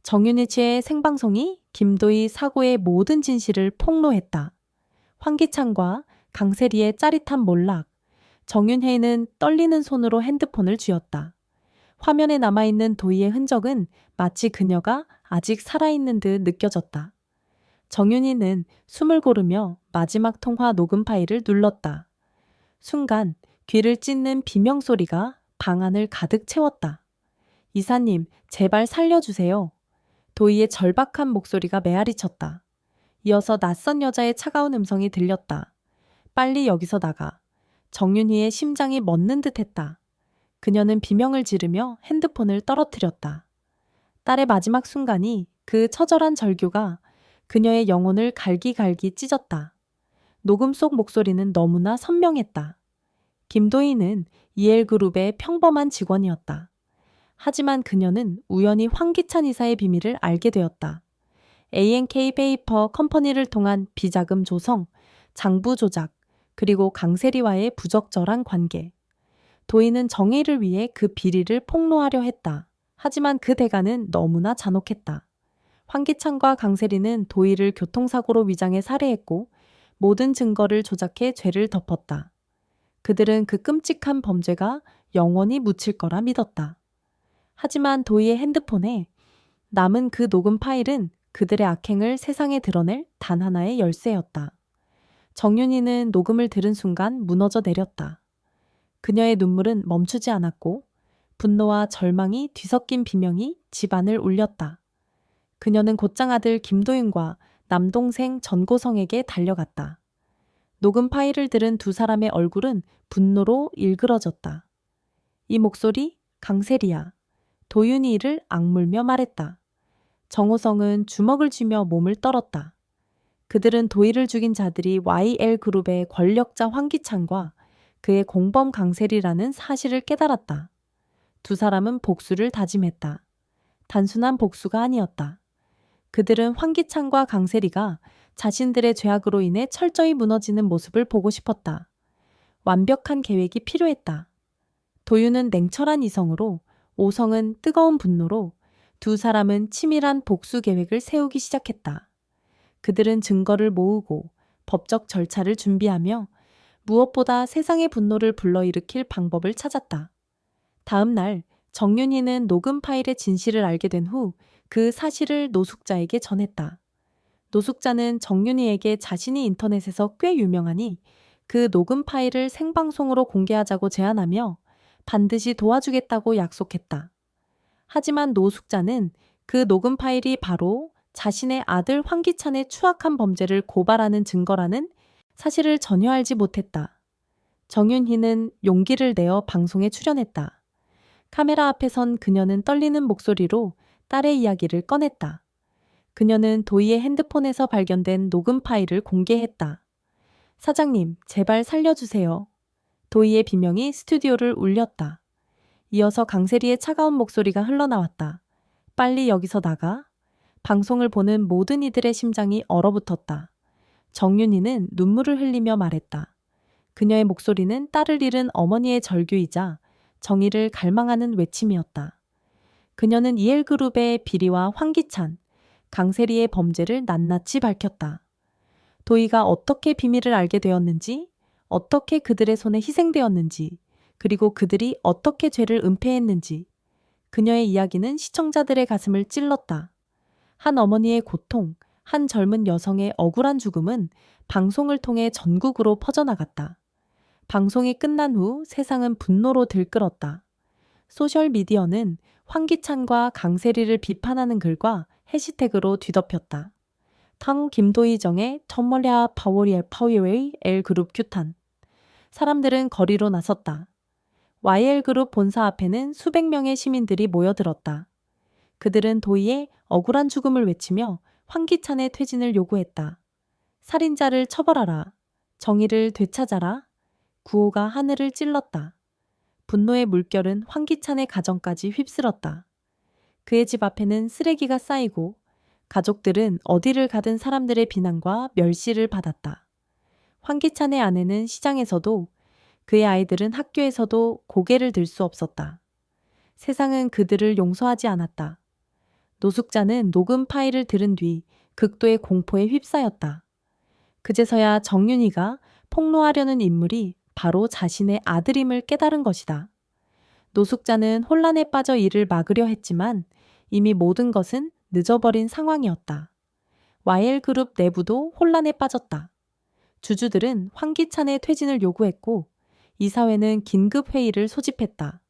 정윤희치의 생방송이 김도희 사고의 모든 진실을 폭로했다. 황기찬과 강세리의 짜릿한 몰락. 정윤혜는 떨리는 손으로 핸드폰을 쥐었다. 화면에 남아있는 도희의 흔적은 마치 그녀가 아직 살아있는 듯 느껴졌다. 정윤희는 숨을 고르며 마지막 통화 녹음 파일을 눌렀다. 순간 귀를 찢는 비명소리가 방 안을 가득 채웠다. 이사님, 제발 살려주세요. 도희의 절박한 목소리가 메아리쳤다. 이어서 낯선 여자의 차가운 음성이 들렸다. 빨리 여기서 나가. 정윤희의 심장이 멎는 듯했다. 그녀는 비명을 지르며 핸드폰을 떨어뜨렸다. 딸의 마지막 순간이 그 처절한 절규가 그녀의 영혼을 갈기갈기 찢었다. 녹음 속 목소리는 너무나 선명했다. 김도희는 EL그룹의 평범한 직원이었다. 하지만 그녀는 우연히 황기찬 이사의 비밀을 알게 되었다. A&K 페이퍼 컴퍼니를 통한 비자금 조성, 장부 조작, 그리고 강세리와의 부적절한 관계. 도희는 정의를 위해 그 비리를 폭로하려 했다. 하지만 그 대가는 너무나 잔혹했다. 황기찬과 강세리는 도희를 교통사고로 위장해 살해했고 모든 증거를 조작해 죄를 덮었다. 그들은 그 끔찍한 범죄가 영원히 묻힐 거라 믿었다. 하지만 도희의 핸드폰에 남은 그 녹음 파일은 그들의 악행을 세상에 드러낼 단 하나의 열쇠였다. 정윤희는 녹음을 들은 순간 무너져 내렸다. 그녀의 눈물은 멈추지 않았고 분노와 절망이 뒤섞인 비명이 집안을 울렸다. 그녀는 곧장 아들 김도윤과 남동생 전고성에게 달려갔다. 녹음 파일을 들은 두 사람의 얼굴은 분노로 일그러졌다. 이 목소리 강세리야. 도윤이 이를 악물며 말했다. 정호성은 주먹을 쥐며 몸을 떨었다. 그들은 도희를 죽인 자들이 YL그룹의 권력자 황기찬과 그의 공범 강세리라는 사실을 깨달았다. 두 사람은 복수를 다짐했다. 단순한 복수가 아니었다. 그들은 황기찬과 강세리가 자신들의 죄악으로 인해 철저히 무너지는 모습을 보고 싶었다. 완벽한 계획이 필요했다. 도윤은 냉철한 이성으로, 오성은 뜨거운 분노로 두 사람은 치밀한 복수 계획을 세우기 시작했다. 그들은 증거를 모으고 법적 절차를 준비하며 무엇보다 세상의 분노를 불러일으킬 방법을 찾았다. 다음 날 정윤희는 녹음 파일의 진실을 알게 된 후 그 사실을 노숙자에게 전했다. 노숙자는 정윤희에게 자신이 인터넷에서 꽤 유명하니 그 녹음 파일을 생방송으로 공개하자고 제안하며 반드시 도와주겠다고 약속했다. 하지만 노숙자는 그 녹음 파일이 바로 자신의 아들 황기찬의 추악한 범죄를 고발하는 증거라는 사실을 전혀 알지 못했다. 정윤희는 용기를 내어 방송에 출연했다. 카메라 앞에 선 그녀는 떨리는 목소리로 딸의 이야기를 꺼냈다. 그녀는 도희의 핸드폰에서 발견된 녹음 파일을 공개했다. 사장님, 제발 살려주세요. 도희의 비명이 스튜디오를 울렸다. 이어서 강세리의 차가운 목소리가 흘러나왔다. 빨리 여기서 나가. 방송을 보는 모든 이들의 심장이 얼어붙었다. 정윤희는 눈물을 흘리며 말했다. 그녀의 목소리는 딸을 잃은 어머니의 절규이자 정의를 갈망하는 외침이었다. 그녀는 EL그룹의 비리와 황기찬, 강세리의 범죄를 낱낱이 밝혔다. 도희가 어떻게 비밀을 알게 되었는지, 어떻게 그들의 손에 희생되었는지, 그리고 그들이 어떻게 죄를 은폐했는지, 그녀의 이야기는 시청자들의 가슴을 찔렀다. 한 어머니의 고통, 한 젊은 여성의 억울한 죽음은 방송을 통해 전국으로 퍼져나갔다. 방송이 끝난 후 세상은 분노로 들끓었다. 소셜미디어는 황기찬과 강세리를 비판하는 글과 해시태그로 뒤덮였다. 탕 김도희정의 터멀랴 파워리의 L그룹 규탄. 사람들은 거리로 나섰다. YL그룹 본사 앞에는 수백 명의 시민들이 모여들었다. 그들은 도희의 억울한 죽음을 외치며 황기찬의 퇴진을 요구했다. 살인자를 처벌하라. 정의를 되찾아라. 구호가 하늘을 찔렀다. 분노의 물결은 황기찬의 가정까지 휩쓸었다. 그의 집 앞에는 쓰레기가 쌓이고 가족들은 어디를 가든 사람들의 비난과 멸시를 받았다. 황기찬의 아내는 시장에서도 그의 아이들은 학교에서도 고개를 들 수 없었다. 세상은 그들을 용서하지 않았다. 노숙자는 녹음 파일을 들은 뒤 극도의 공포에 휩싸였다. 그제서야 정윤희가 폭로하려는 인물이 바로 자신의 아들임을 깨달은 것이다. 노숙자는 혼란에 빠져 이를 막으려 했지만 이미 모든 것은 늦어버린 상황이었다. YL그룹 내부도 혼란에 빠졌다. 주주들은 황기찬의 퇴진을 요구했고 이사회는 긴급 회의를 소집했다.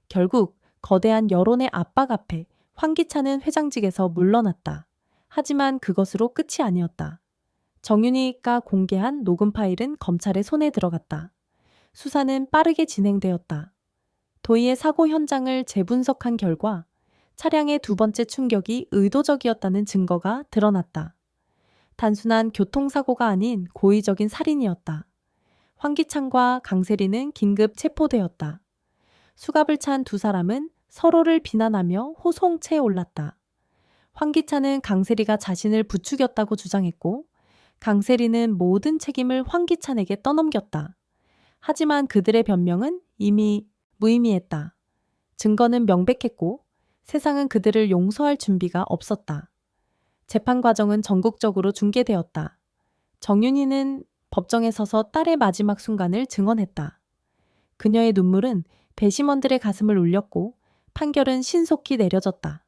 결국 거대한 여론의 압박 앞에 황기찬은 회장직에서 물러났다. 하지만 그것으로 끝이 아니었다. 정윤희가 공개한 녹음 파일은 검찰의 손에 들어갔다. 수사는 빠르게 진행되었다. 도희의 사고 현장을 재분석한 결과 차량의 두 번째 충격이 의도적이었다는 증거가 드러났다. 단순한 교통사고가 아닌 고의적인 살인이었다. 황기찬과 강세리는 긴급 체포되었다. 수갑을 찬 두 사람은 서로를 비난하며 호송체에 올랐다. 황기찬은 강세리가 자신을 부추겼다고 주장했고 강세리는 모든 책임을 황기찬에게 떠넘겼다. 하지만 그들의 변명은 이미 무의미했다. 증거는 명백했고 세상은 그들을 용서할 준비가 없었다. 재판 과정은 전국적으로 중계되었다. 정윤희는 법정에 서서 딸의 마지막 순간을 증언했다. 그녀의 눈물은 배심원들의 가슴을 울렸고 판결은 신속히 내려졌다.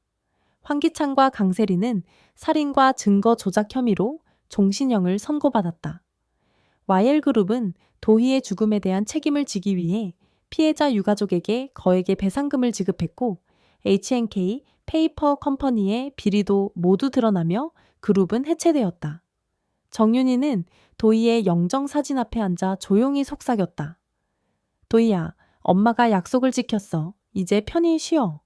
황기찬과 강세리는 살인과 증거 조작 혐의로 종신형을 선고받았다. YL그룹은 도희의 죽음에 대한 책임을 지기 위해 피해자 유가족에게 거액의 배상금을 지급했고 H&K 페이퍼 컴퍼니의 비리도 모두 드러나며 그룹은 해체되었다. 정윤희는 도희의 영정사진 앞에 앉아 조용히 속삭였다. 도희야, 엄마가 약속을 지켰어. 이제 편히 쉬어.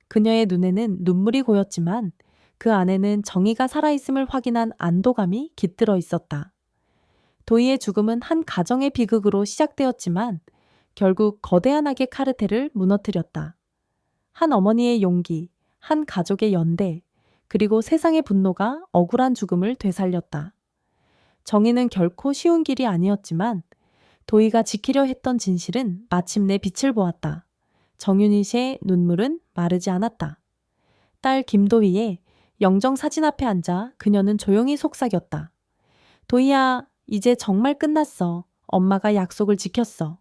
그녀의 눈에는 눈물이 고였지만 그 안에는 정의가 살아있음을 확인한 안도감이 깃들어 있었다. 도희의 죽음은 한 가정의 비극으로 시작되었지만 결국 거대한 악의 카르텔을 무너뜨렸다. 한 어머니의 용기, 한 가족의 연대, 그리고 세상의 분노가 억울한 죽음을 되살렸다. 정의는 결코 쉬운 길이 아니었지만 도희가 지키려 했던 진실은 마침내 빛을 보았다. 정윤희 씨의 눈물은 마르지 않았다. 딸 김도희의 영정 사진 앞에 앉아 그녀는 조용히 속삭였다. 도희야, 이제 정말 끝났어. 엄마가 약속을 지켰어.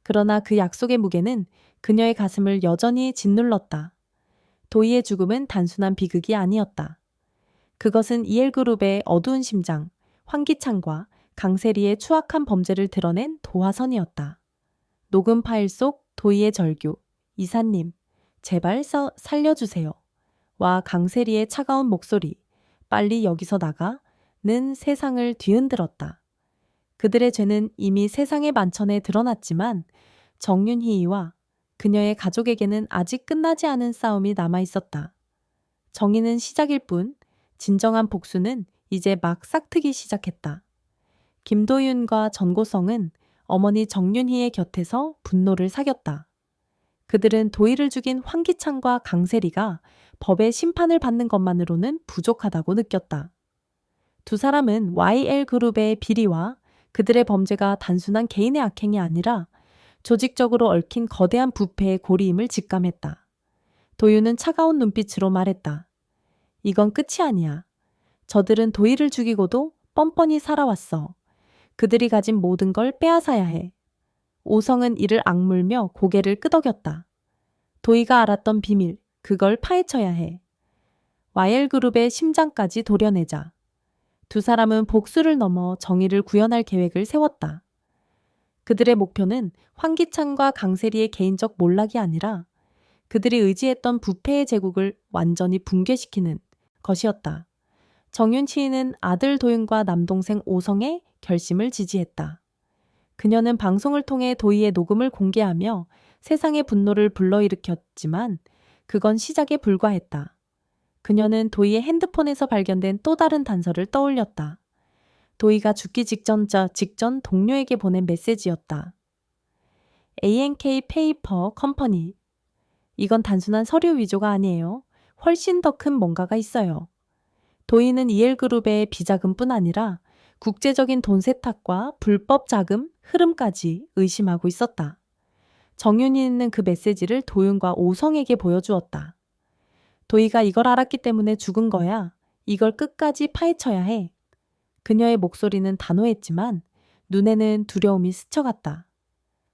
그러나 그 약속의 무게는 그녀의 가슴을 여전히 짓눌렀다. 도희의 죽음은 단순한 비극이 아니었다. 그것은 이엘그룹의 어두운 심장, 황기찬과 강세리의 추악한 범죄를 드러낸 도화선이었다. 녹음 파일 속 도희의 절규, 이사님, 제발 살려주세요. 와 강세리의 차가운 목소리, 빨리 여기서 나가는 세상을 뒤흔들었다. 그들의 죄는 이미 세상의 만천에 드러났지만 정윤희와 그녀의 가족에게는 아직 끝나지 않은 싸움이 남아있었다. 정의는 시작일 뿐 진정한 복수는 이제 막 싹트기 시작했다. 김도윤과 전고성은 어머니 정윤희의 곁에서 분노를 사겼다. 그들은 도희를 죽인 황기찬과 강세리가 법의 심판을 받는 것만으로는 부족하다고 느꼈다. 두 사람은 YL그룹의 비리와 그들의 범죄가 단순한 개인의 악행이 아니라 조직적으로 얽힌 거대한 부패의 고리임을 직감했다. 도윤은 차가운 눈빛으로 말했다. 이건 끝이 아니야. 저들은 도희를 죽이고도 뻔뻔히 살아왔어. 그들이 가진 모든 걸 빼앗아야 해. 오성은 이를 악물며 고개를 끄덕였다. 도희가 알았던 비밀, 그걸 파헤쳐야 해. YL그룹의 심장까지 도려내자. 두 사람은 복수를 넘어 정의를 구현할 계획을 세웠다. 그들의 목표는 황기찬과 강세리의 개인적 몰락이 아니라 그들이 의지했던 부패의 제국을 완전히 붕괴시키는 것이었다. 정윤치는 아들 도윤과 남동생 오성의 결심을 지지했다. 그녀는 방송을 통해 도희의 녹음을 공개하며 세상의 분노를 불러일으켰지만 그건 시작에 불과했다. 그녀는 도희의 핸드폰에서 발견된 또 다른 단서를 떠올렸다. 도희가 죽기 직전 동료에게 보낸 메시지였다. A&K 페이퍼 컴퍼니. 이건 단순한 서류 위조가 아니에요. 훨씬 더 큰 뭔가가 있어요. 도희는 이엘그룹의 비자금뿐 아니라 국제적인 돈 세탁과 불법 자금 흐름까지 의심하고 있었다. 정윤희는 그 메시지를 도윤과 오성에게 보여주었다. 도희가 이걸 알았기 때문에 죽은 거야. 이걸 끝까지 파헤쳐야 해. 그녀의 목소리는 단호했지만 눈에는 두려움이 스쳐갔다.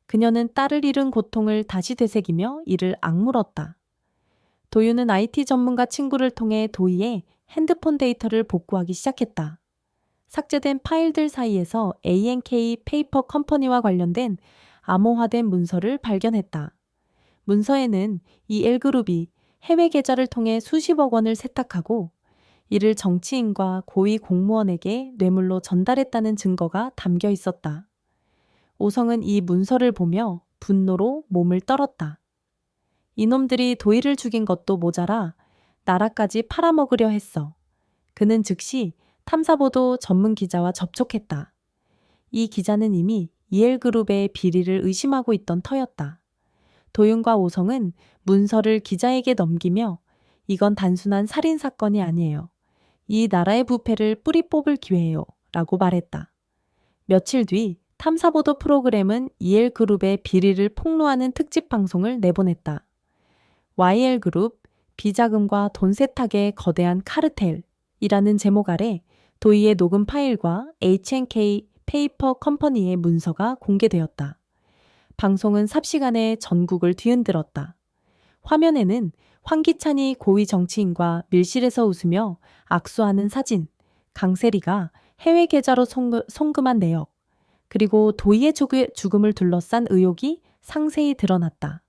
그녀는 딸을 잃은 고통을 다시 되새기며 이를 악물었다. 도유는 IT 전문가 친구를 통해 도희의 핸드폰 데이터를 복구하기 시작했다. 삭제된 파일들 사이에서 ANK 페이퍼 컴퍼니와 관련된 암호화된 문서를 발견했다. 문서에는 이 L그룹이 해외 계좌를 통해 수십억 원을 세탁하고 이를 정치인과 고위 공무원에게 뇌물로 전달했다는 증거가 담겨 있었다. 오성은 이 문서를 보며 분노로 몸을 떨었다. 이놈들이 도희를 죽인 것도 모자라 나라까지 팔아먹으려 했어. 그는 즉시 탐사보도 전문 기자와 접촉했다. 이 기자는 이미 이엘그룹의 비리를 의심하고 있던 터였다. 도윤과 오성은 문서를 기자에게 넘기며 이건 단순한 살인사건이 아니에요. 이 나라의 부패를 뿌리 뽑을 기회예요. 라고 말했다. 며칠 뒤 탐사보도 프로그램은 이엘그룹의 비리를 폭로하는 특집 방송을 내보냈다. YL그룹, 비자금과 돈 세탁의 거대한 카르텔이라는 제목 아래 도희의 녹음 파일과 H&K 페이퍼 컴퍼니의 문서가 공개되었다. 방송은 삽시간에 전국을 뒤흔들었다. 화면에는 황기찬이 고위 정치인과 밀실에서 웃으며 악수하는 사진, 강세리가 해외 계좌로 송금한 내역, 그리고 도희의 죽음을 둘러싼 의혹이 상세히 드러났다.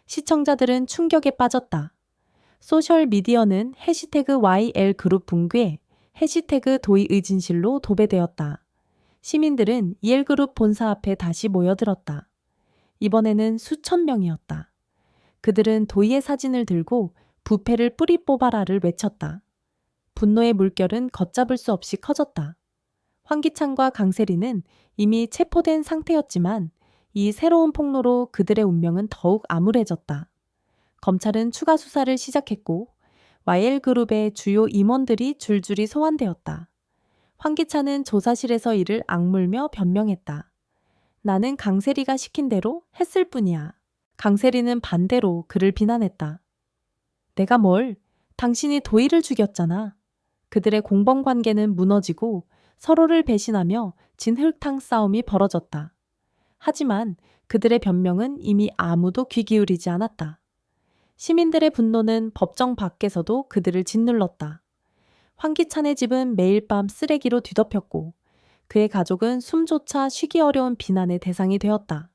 시청자들은 충격에 빠졌다. 소셜미디어는 해시태그 YL그룹 붕괴, 해시태그 도희의 진실로 도배되었다. 시민들은 이엘그룹 본사 앞에 다시 모여들었다. 이번에는 수천 명이었다. 그들은 도희의 사진을 들고 부패를 뿌리 뽑아라를 외쳤다. 분노의 물결은 걷잡을 수 없이 커졌다. 황기찬과 강세리는 이미 체포된 상태였지만 이 새로운 폭로로 그들의 운명은 더욱 암울해졌다. 검찰은 추가 수사를 시작했고 YL그룹의 주요 임원들이 줄줄이 소환되었다. 황기찬은 조사실에서 이를 악물며 변명했다. 나는 강세리가 시킨 대로 했을 뿐이야. 강세리는 반대로 그를 비난했다. 내가 뭘? 당신이 도희를 죽였잖아. 그들의 공범관계는 무너지고 서로를 배신하며 진흙탕 싸움이 벌어졌다. 하지만 그들의 변명은 이미 아무도 귀 기울이지 않았다. 시민들의 분노는 법정 밖에서도 그들을 짓눌렀다. 황기찬의 집은 매일 밤 쓰레기로 뒤덮였고 그의 가족은 숨조차 쉬기 어려운 비난의 대상이 되었다.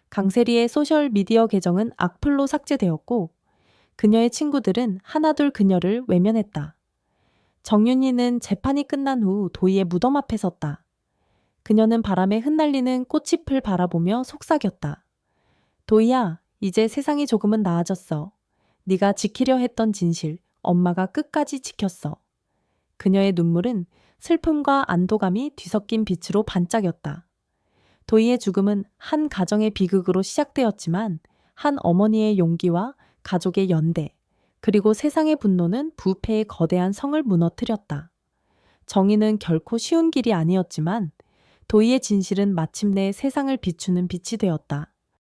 강세리의 소셜미디어 계정은 악플로 삭제되었고 그녀의 친구들은 하나둘 그녀를 외면했다. 정윤희는 재판이 끝난 후 도희의 무덤 앞에 섰다. 그녀는 바람에 흩날리는 꽃잎을 바라보며 속삭였다. 도희야, 이제 세상이 조금은 나아졌어. 네가 지키려 했던 진실, 엄마가 끝까지 지켰어. 그녀의 눈물은 슬픔과 안도감이 뒤섞인 빛으로 반짝였다. 도희의 죽음은 한 가정의 비극으로 시작되었지만 한 어머니의 용기와 가족의 연대, 그리고 세상의 분노는 부패의 거대한 성을 무너뜨렸다. 정의는 결코 쉬운 길이 아니었지만 도희의 진실은 마침내 세상을 비추는 빛이 되었다.